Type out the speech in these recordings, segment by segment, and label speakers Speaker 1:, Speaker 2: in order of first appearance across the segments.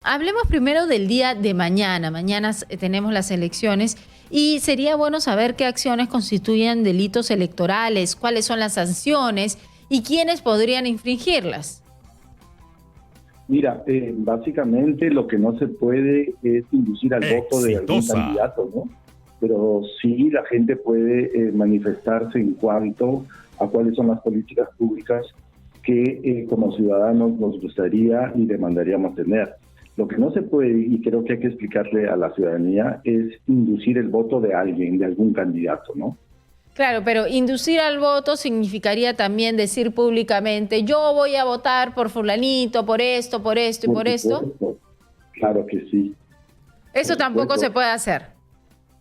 Speaker 1: Hablemos primero del día de mañana. Mañana tenemos las elecciones y sería bueno saber qué acciones constituyen delitos electorales, cuáles son las sanciones y quiénes podrían infringirlas.
Speaker 2: Mira, básicamente lo que no se puede es inducir al voto de algún candidato, ¿no? Pero sí la gente puede manifestarse en cuanto a cuáles son las políticas públicas que como ciudadanos nos gustaría y demandaríamos tener. Lo que no se puede, y creo que hay que explicarle a la ciudadanía, es inducir el voto de alguien, de algún candidato, ¿no?
Speaker 1: Claro, pero inducir al voto significaría también decir públicamente, yo voy a votar por fulanito, por esto y por esto.
Speaker 2: Claro que sí.
Speaker 1: Eso tampoco se puede hacer.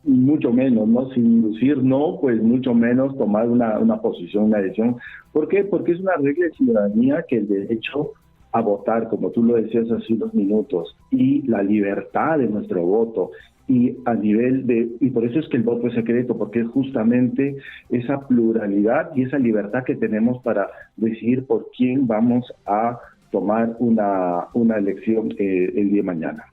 Speaker 2: Mucho menos, ¿no? Sin inducir, no, pues mucho menos tomar una posición, una decisión. ¿Por qué? Porque es una regla de ciudadanía que el derecho a votar, como tú lo decías hace unos minutos, y la libertad de nuestro voto, y a nivel de, y por eso es que el voto es secreto, porque es justamente esa pluralidad y esa libertad que tenemos para decidir por quién vamos a tomar una elección el día de mañana.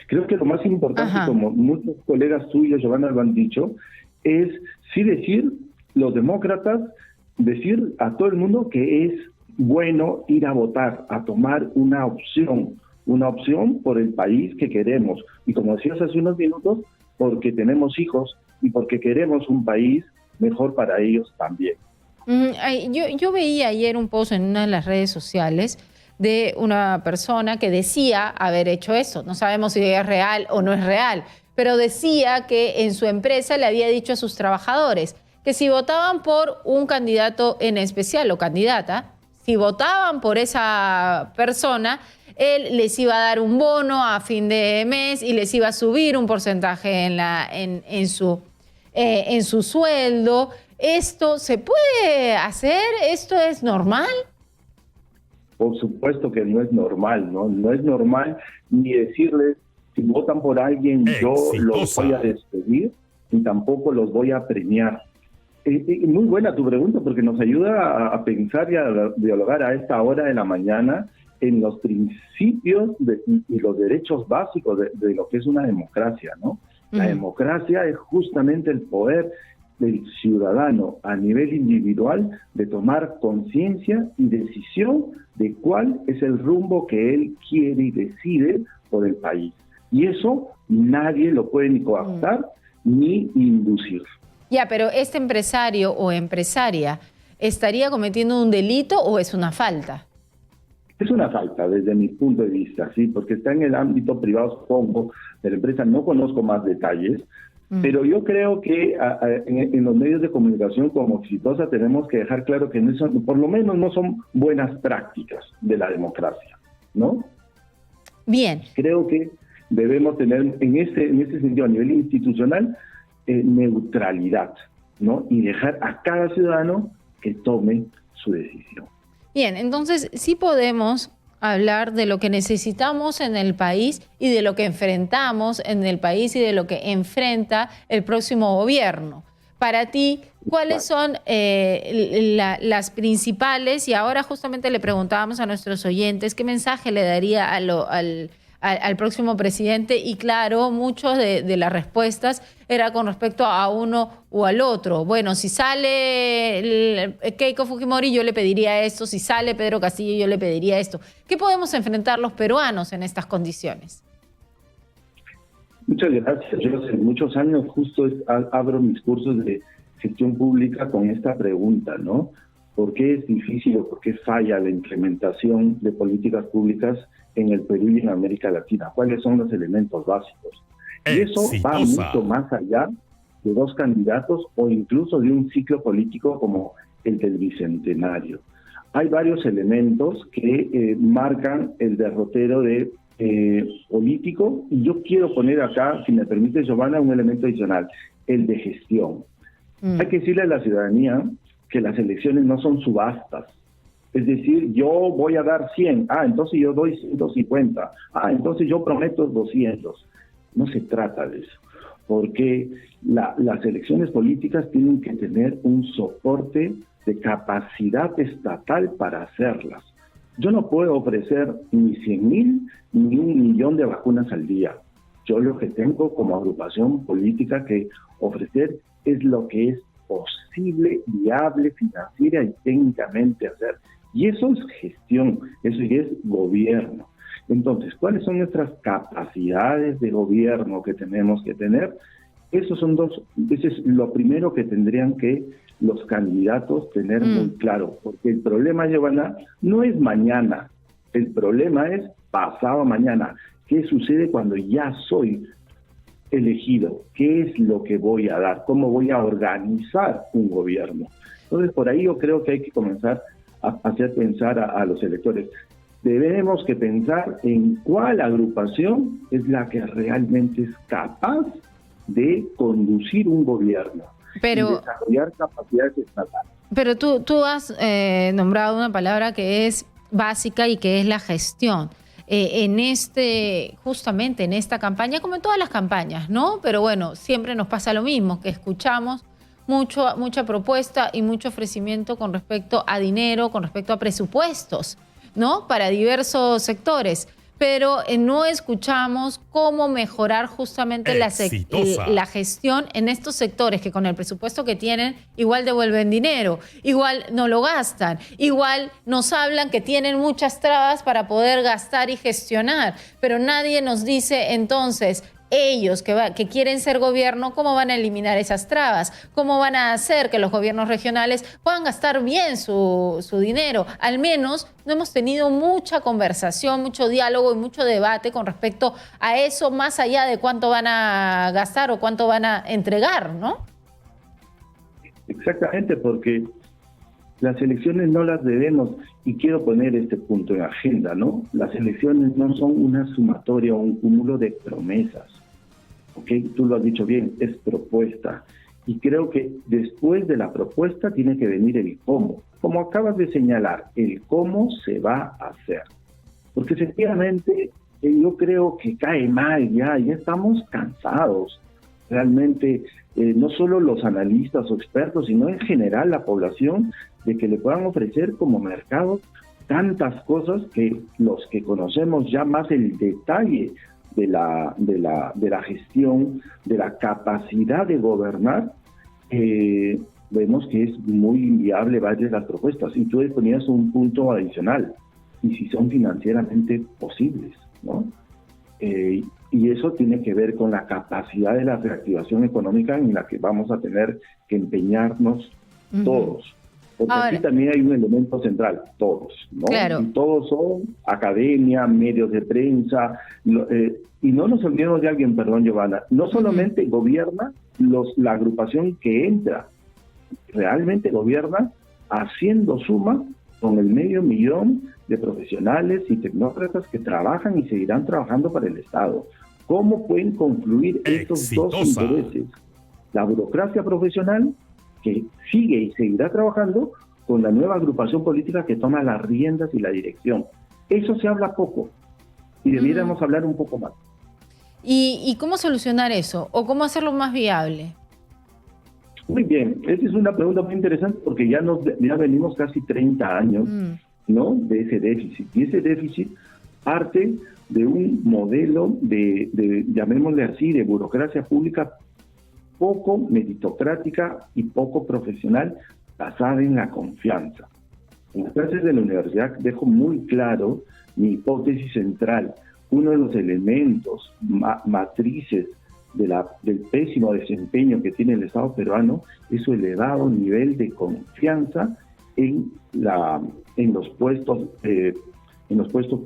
Speaker 2: Creo que lo más importante, como muchos colegas tuyos, Giovanna, lo han dicho, es sí decir, los demócratas, decir a todo el mundo que es bueno ir a votar, a tomar una opción por el país que queremos. Y como decías hace unos minutos, porque tenemos hijos y porque queremos un país mejor para ellos también.
Speaker 1: Yo veía ayer un post en una de las redes sociales de una persona que decía haber hecho eso. No sabemos si es real o no es real, pero decía que en su empresa le había dicho a sus trabajadores que si votaban por un candidato en especial o candidata, si votaban por esa persona, él les iba a dar un bono a fin de mes y les iba a subir un porcentaje en su sueldo. ¿Esto se puede hacer? ¿Esto es normal?
Speaker 2: Por supuesto que no es normal, ¿no? No es normal ni decirles, si votan por alguien, yo los voy a despedir, y tampoco los voy a premiar. Muy buena tu pregunta, porque nos ayuda a pensar y a dialogar a esta hora de la mañana en los principios y los derechos básicos de lo que es una democracia, ¿no? La democracia es justamente el poder del ciudadano a nivel individual de tomar conciencia y decisión de cuál es el rumbo que él quiere y decide por el país. Y eso nadie lo puede ni coartar ni inducir.
Speaker 1: Ya, pero ¿este empresario o empresaria estaría cometiendo un delito o es una falta?
Speaker 2: Es una falta desde mi punto de vista, sí, porque está en el ámbito privado, supongo, de la empresa. No conozco más detalles, pero yo creo que en los medios de comunicación como Exitosa tenemos que dejar claro que no son, por lo menos no son buenas prácticas de la democracia, ¿no?
Speaker 1: Bien.
Speaker 2: Creo que debemos tener en ese sentido a nivel institucional neutralidad, ¿no? Y dejar a cada ciudadano que tome su decisión.
Speaker 1: Bien, entonces sí podemos hablar de lo que necesitamos en el país y de lo que enfrentamos en el país y de lo que enfrenta el próximo gobierno. Para ti, ¿cuáles son las principales? Y ahora justamente le preguntábamos a nuestros oyentes qué mensaje le daría al próximo presidente, y claro, muchos de las respuestas era con respecto a uno o al otro. Bueno, si sale Keiko Fujimori, yo le pediría esto; si sale Pedro Castillo, yo le pediría esto. ¿Qué podemos enfrentar los peruanos en estas condiciones?
Speaker 2: Muchas gracias. Yo hace muchos años justo abro mis cursos de gestión pública con esta pregunta, ¿no? ¿Por qué es difícil o por qué falla la implementación de políticas públicas en el Perú y en América Latina? ¿Cuáles son los elementos básicos? Y eso va mucho más allá de dos candidatos o incluso de un ciclo político como el del Bicentenario. Hay varios elementos que marcan el derrotero político, y yo quiero poner acá, si me permite, Giovanna, un elemento adicional, el de gestión. Hay que decirle a la ciudadanía que las elecciones no son subastas. Es decir, yo voy a dar 100, entonces yo doy 150, entonces yo prometo 200. No se trata de eso, porque las elecciones políticas tienen que tener un soporte de capacidad estatal para hacerlas. yo no puedo ofrecer ni 100.000 ni 1.000.000 de vacunas al día. Yo lo que tengo como agrupación política que ofrecer es lo que es posible, viable, financiera y técnicamente hacer. Y eso es gestión, eso es gobierno. Entonces, ¿cuáles son nuestras capacidades de gobierno que tenemos que tener? Eso es lo primero que tendrían que los candidatos tener muy claro, porque el problema, Giovanna, no es mañana, el problema es pasado mañana. ¿Qué sucede cuando ya soy elegido? ¿Qué es lo que voy a dar? ¿Cómo voy a organizar un gobierno? Entonces, por ahí yo creo que hay que comenzar a hacer pensar a los electores. Debemos que pensar en cuál agrupación es la que realmente es capaz de conducir un gobierno y desarrollar capacidades estatales.
Speaker 1: Pero tú has nombrado una palabra que es básica y que es la gestión. Justamente en esta campaña, como en todas las campañas, ¿no? Pero bueno, siempre nos pasa lo mismo, que escuchamos mucha propuesta y mucho ofrecimiento con respecto a dinero, con respecto a presupuestos, ¿no? Para diversos sectores. Pero no escuchamos cómo mejorar justamente la gestión en estos sectores que con el presupuesto que tienen igual devuelven dinero, igual no lo gastan, igual nos hablan que tienen muchas trabas para poder gastar y gestionar, pero nadie nos dice entonces ellos que quieren ser gobierno, cómo van a eliminar esas trabas, cómo van a hacer que los gobiernos regionales puedan gastar bien su dinero. Al menos no hemos tenido mucha conversación, mucho diálogo y mucho debate con respecto a eso, más allá de cuánto van a gastar o cuánto van a entregar, ¿no?
Speaker 2: Exactamente, porque las elecciones no las debemos, y quiero poner este punto en agenda, ¿no? Las elecciones no son una sumatoria o un cúmulo de promesas, ¿ok? Tú lo has dicho bien, es propuesta. Y creo que después de la propuesta tiene que venir el cómo. Como acabas de señalar, el cómo se va a hacer. Porque efectivamente yo creo que cae mal ya estamos cansados. Realmente, no solo los analistas o expertos, sino en general la población, de que le puedan ofrecer como mercado tantas cosas que los que conocemos ya más el detalle de la gestión, de la capacidad de gobernar, vemos que es muy inviable varias de las propuestas. Y tú ponías un punto adicional, y si son financieramente posibles, ¿no? Y eso tiene que ver con la capacidad de la reactivación económica en la que vamos a tener que empeñarnos todos. Porque aquí también hay un elemento central, todos, ¿no?
Speaker 1: Claro.
Speaker 2: Y todos son academia, medios de prensa, y no nos olvidemos de alguien, perdón, Giovanna, no solamente gobierna la agrupación que entra, realmente gobierna haciendo suma con el 500.000 de profesionales y tecnócratas que trabajan y seguirán trabajando para el Estado. ¿Cómo pueden confluir estos dos intereses? La burocracia profesional, que sigue y seguirá trabajando, con la nueva agrupación política que toma las riendas y la dirección. Eso se habla poco y debiéramos hablar un poco más.
Speaker 1: ¿Y cómo solucionar eso? ¿O cómo hacerlo más viable?
Speaker 2: Muy bien, esa es una pregunta muy interesante porque ya venimos casi 30 años ¿no? de ese déficit. Y ese déficit parte de un modelo de llamémosle así, de burocracia pública poco meritocrática y poco profesional, basada en la confianza. En las clases de la universidad dejo muy claro mi hipótesis central. Uno de los elementos matrices del pésimo desempeño que tiene el Estado peruano es su elevado nivel de confianza en los puestos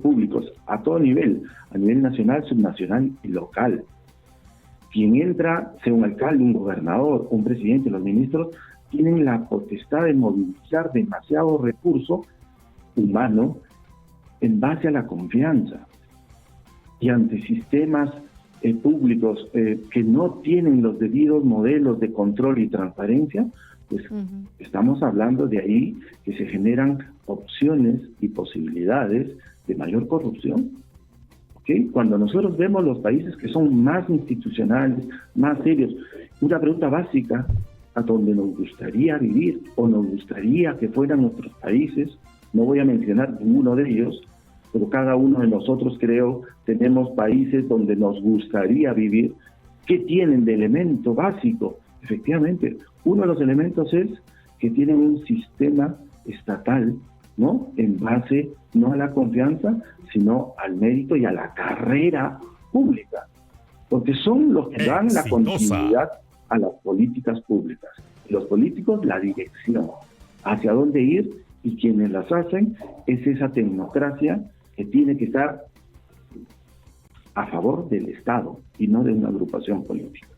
Speaker 2: públicos a todo nivel, a nivel nacional, subnacional y local. Quien entra, sea un alcalde, un gobernador, un presidente, los ministros, tienen la potestad de movilizar demasiado recurso humano en base a la confianza. Y ante sistemas públicos que no tienen los debidos modelos de control y transparencia, pues estamos hablando de ahí que se generan opciones y posibilidades de mayor corrupción. ¿Okay? Cuando nosotros vemos los países que son más institucionales, más serios, una pregunta básica a donde nos gustaría vivir o nos gustaría que fueran nuestros países, No voy a mencionar ninguno de ellos, pero cada uno de nosotros, creo, tenemos países donde nos gustaría vivir. ¿Qué tienen de elemento básico? Efectivamente, uno de los elementos es que tienen un sistema estatal, ¿no? En base no a la confianza, sino al mérito y a la carrera pública, porque son los que dan la continuidad a las políticas públicas. Los políticos, la dirección, hacia dónde ir, y quienes las hacen es esa tecnocracia que tiene que estar a favor del Estado y no de una agrupación política.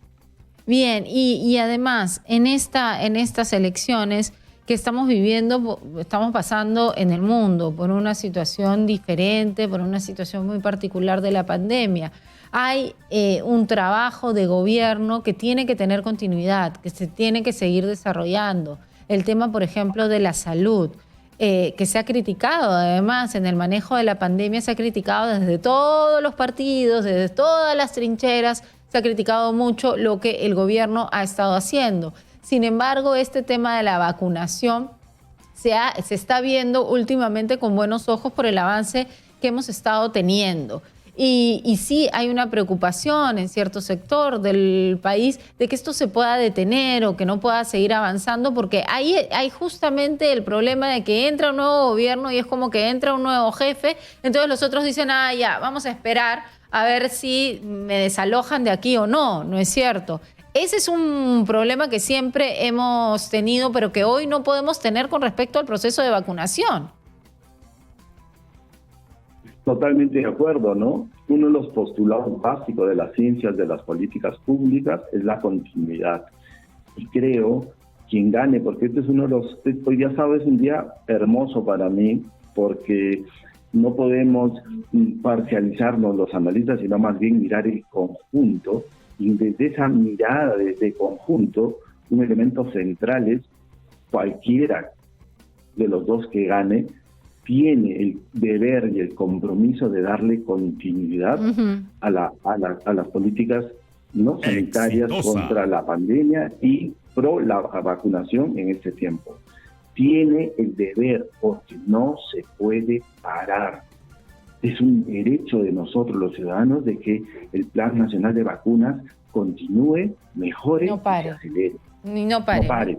Speaker 1: Bien, y además, en estas elecciones que estamos viviendo, estamos pasando en el mundo por una situación diferente, por una situación muy particular de la pandemia. Hay un trabajo de gobierno que tiene que tener continuidad, que se tiene que seguir desarrollando. El tema, por ejemplo, de la salud, que se ha criticado, además, en el manejo de la pandemia, se ha criticado desde todos los partidos, desde todas las trincheras, se ha criticado mucho lo que el gobierno ha estado haciendo. Sin embargo, este tema de la vacunación se está viendo últimamente con buenos ojos por el avance que hemos estado teniendo. Y sí hay una preocupación en cierto sector del país de que esto se pueda detener o que no pueda seguir avanzando, porque ahí hay justamente el problema de que entra un nuevo gobierno y es como que entra un nuevo jefe, entonces los otros dicen, ya, vamos a esperar a ver si me desalojan de aquí o no, ¿no es cierto? Ese es un problema que siempre hemos tenido, pero que hoy no podemos tener con respecto al proceso de vacunación.
Speaker 2: Totalmente de acuerdo, ¿no? Uno de los postulados básicos de las ciencias de las políticas públicas es la continuidad. Y creo, quien gane, porque este es uno de los... Hoy ya sabes, un día hermoso para mí, porque no podemos parcializarnos los analistas, sino más bien mirar el conjunto. Y desde esa mirada, desde conjunto, un elemento central es cualquiera de los dos que gane, tiene el deber y el compromiso de darle continuidad a las políticas no sanitarias contra la pandemia y pro la vacunación en este tiempo. Tiene el deber, porque no se puede parar. Es un derecho de nosotros los ciudadanos de que el Plan Nacional de Vacunas continúe, mejore y se acelere.
Speaker 1: No pare.